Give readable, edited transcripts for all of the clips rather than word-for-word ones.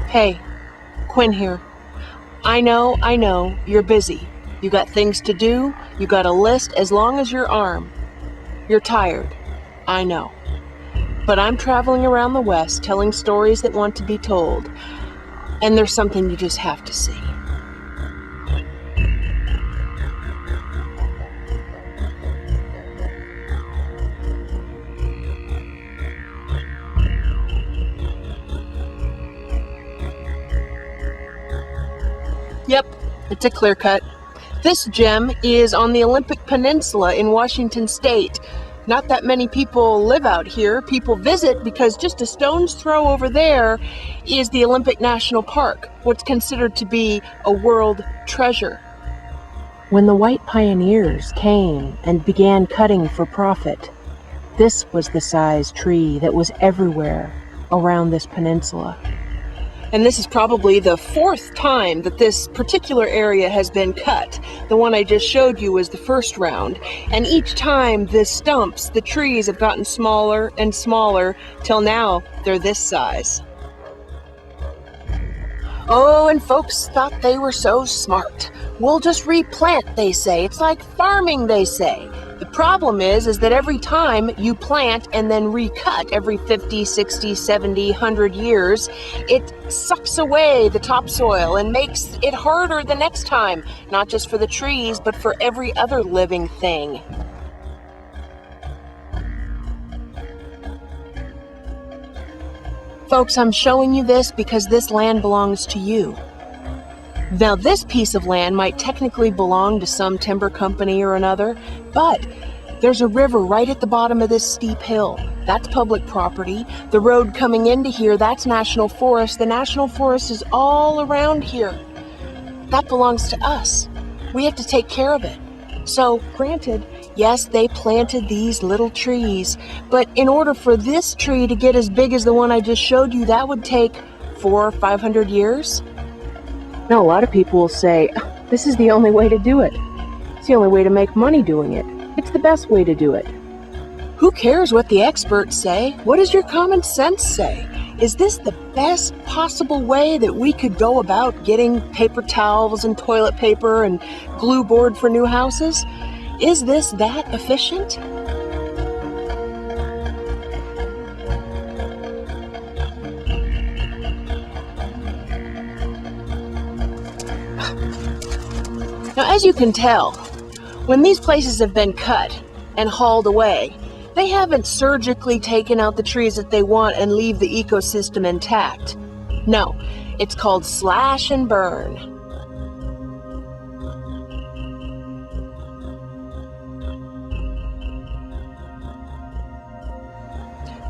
Hey, Quinn here. I know, you're busy. You got things to do, you got a list as long as your arm. You're tired, I know. But I'm traveling around the West telling stories that want to be told. And there's something you just have to see. Yep, it's a clear cut. This gem is on the Olympic Peninsula in Washington State. Not that many people live out here. People visit because just a stone's throw over there is the Olympic National Park, what's considered to be a world treasure. When the white pioneers came and began cutting for profit, this was the size tree that was everywhere around this peninsula. And this is probably the fourth time that this particular area has been cut. The one I just showed you was the first round. And each time the stumps, the trees have gotten smaller and smaller till now they're this size. Oh, and folks thought they were so smart. We'll just replant, they say. It's like farming, they say. The problem is that every time you plant and then recut every 50, 60, 70, 100 years, it sucks away the topsoil and makes it harder the next time, not just for the trees, but for every other living thing. Folks, I'm showing you this because this land belongs to you. Now, this piece of land might technically belong to some timber company or another, but there's a river right at the bottom of this steep hill. That's public property. The road coming into here, that's national forest. The national forest is all around here. That belongs to us. We have to take care of it. So, granted, yes, they planted these little trees, but in order for this tree to get as big as the one I just showed you, that would take 400 or 500 years. Now, a lot of people will say, this is the only way to do it. It's the only way to make money doing it. It's the best way to do it. Who cares what the experts say? What does your common sense say? Is this the best possible way that we could go about getting paper towels and toilet paper and glue board for new houses? Is this that efficient? Now, as you can tell, when these places have been cut and hauled away, they haven't surgically taken out the trees that they want and leave the ecosystem intact. No, it's called slash and burn.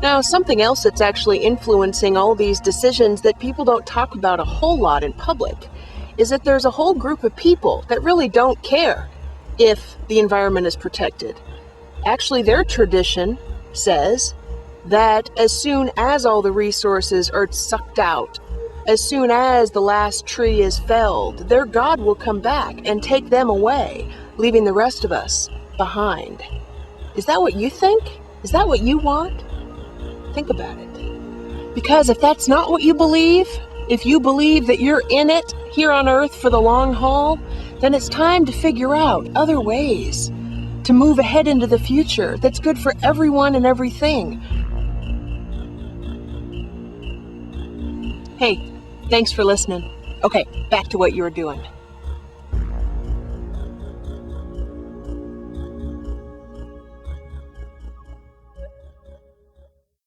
Now, something else that's actually influencing all these decisions that people don't talk about a whole lot in public is that there's a whole group of people that really don't care if the environment is protected. Actually, their tradition says that as soon as all the resources are sucked out, as soon as the last tree is felled, their God will come back and take them away, leaving the rest of us behind. Is that what you think? Is that what you want? Think about it. Because if that's not what you believe, if you believe that you're in it here on Earth for the long haul, then it's time to figure out other ways to move ahead into the future that's good for everyone and everything. Hey, thanks for listening. Okay, back to what you were doing.